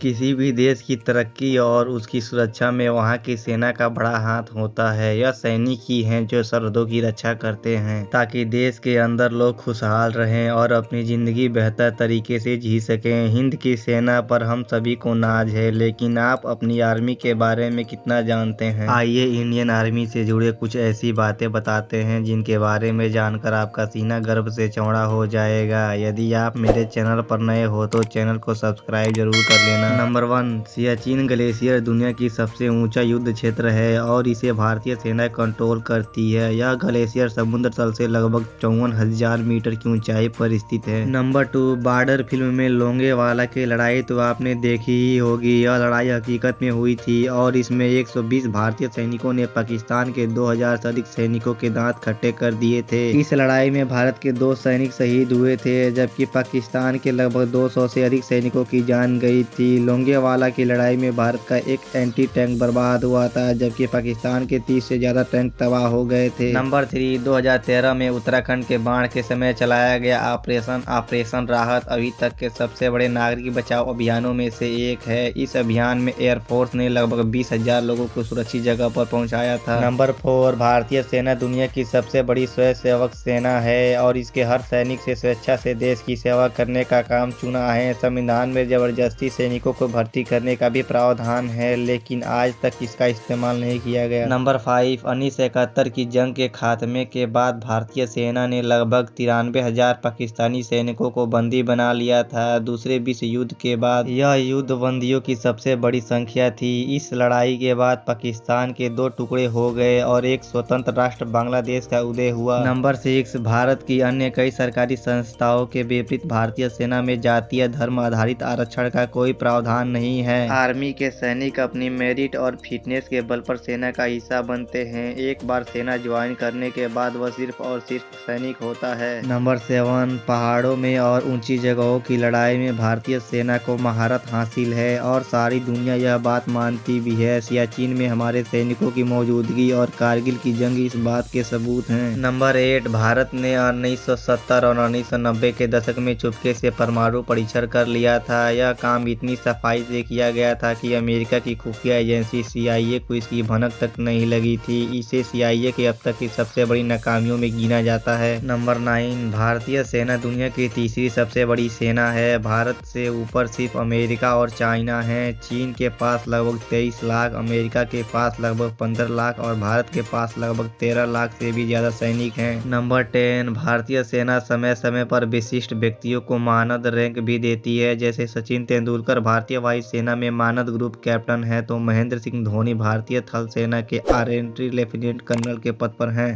किसी भी देश की तरक्की और उसकी सुरक्षा में वहाँ की सेना का बड़ा हाथ होता है। यह सैनिक ही हैं जो सरहदों की रक्षा करते हैं ताकि देश के अंदर लोग खुशहाल रहें और अपनी ज़िंदगी बेहतर तरीके से जी सकें। हिंद की सेना पर हम सभी को नाज है, लेकिन आप अपनी आर्मी के बारे में कितना जानते हैं? आइए इंडियन आर्मी से जुड़े कुछ ऐसी बातें बताते हैं जिनके बारे में जानकर आपका सीना गर्व से चौड़ा हो जाएगा। यदि आप मेरे चैनल पर नए हो तो चैनल को सब्सक्राइब जरूर कर लेना। नंबर 1, सियाचिन ग्लेशियर दुनिया की सबसे ऊंचा युद्ध क्षेत्र है और इसे भारतीय सेना कंट्रोल करती है। यह ग्लेशियर समुद्र तल से लगभग 54,000 मीटर की ऊंचाई पर स्थित है। नंबर 2, बॉर्डर फिल्म में लोंगेवाला की लड़ाई तो आपने देखी ही होगी। यह लड़ाई हकीकत में हुई थी और इसमें 120 भारतीय सैनिकों ने पाकिस्तान के 2000 से अधिक सैनिकों के दांत खट्टे कर दिए थे। इस लड़ाई में भारत के 2 सैनिक शहीद हुए थे, जबकि पाकिस्तान के लगभग 200 से अधिक सैनिकों की जान गई थी। लोंगेवाला की लड़ाई में भारत का एक एंटी टैंक बर्बाद हुआ था, जबकि पाकिस्तान के 30 से ज्यादा टैंक तबाह हो गए थे। नंबर 3, 2013 में उत्तराखंड के बाढ़ के समय चलाया गया ऑपरेशन राहत अभी तक के सबसे बड़े नागरिक बचाव अभियानों में से एक है। इस अभियान में एयरफोर्स ने लगभग 20,000 लोगों को सुरक्षित जगह पर पहुंचाया था। नंबर 4, भारतीय सेना दुनिया की सबसे बड़ी स्वयंसेवक सेना है और इसके हर सैनिक से स्वेच्छा से देश की सेवा करने का काम चुना है। संविधान में जबरदस्ती सैनिकों को भर्ती करने का भी प्रावधान है, लेकिन आज तक इसका इस्तेमाल नहीं किया गया। नंबर 5, 1971 की जंग के खात्मे के बाद भारतीय सेना ने लगभग 93,000 पाकिस्तानी सैनिकों को बंदी बना लिया था। दूसरे विश्व युद्ध के बाद यह युद्ध बंदियों की सबसे बड़ी संख्या थी। इस लड़ाई के बाद पाकिस्तान के 2 टुकड़े हो गए और एक स्वतंत्र राष्ट्र बांग्लादेश का उदय हुआ। नंबर 6, भारत की अन्य कई सरकारी संस्थाओं के विपरीत भारतीय सेना में जातीय धर्म आधारित आरक्षण का कोई प्रावधान नहीं है। आर्मी के सैनिक अपनी मेरिट और फिटनेस के बल पर सेना का हिस्सा बनते हैं। एक बार सेना ज्वाइन करने के बाद वह सिर्फ और सिर्फ सैनिक होता है। नंबर 7, पहाड़ों में और ऊंची जगहों की लड़ाई में भारतीय सेना को महारत हासिल है और सारी दुनिया यह बात मानती भी है। सियाचिन में हमारे सैनिकों की मौजूदगी और कारगिल की जंग इस बात के सबूत हैं। नंबर 8, भारत ने 1970 और 1990 के दशक में चुपके से परमाणु परीक्षण कर लिया था। यह काम इतनी सफाई से किया गया था कि अमेरिका की खुफिया एजेंसी CIA को इसकी भनक तक नहीं लगी थी। इसे CIA के अब तक की सबसे बड़ी नाकामियों में गिना जाता है। नंबर 9, भारतीय सेना दुनिया की तीसरी सबसे बड़ी सेना है। भारत से ऊपर सिर्फ अमेरिका और चाइना है। चीन के पास लगभग 23 लाख, अमेरिका के पास लगभग 15 लाख और भारत के पास लगभग 13 लाख से भी ज्यादा सैनिक हैं। नंबर 10, भारतीय सेना समय समय पर विशिष्ट व्यक्तियों को मानद रैंक भी देती है। जैसे सचिन तेंदुलकर भारतीय वायुसेना में मानद ग्रुप कैप्टन है, तो महेंद्र सिंह धोनी भारतीय थल सेना के ऑनरेरी लेफ्टिनेंट कर्नल के पद पर हैं।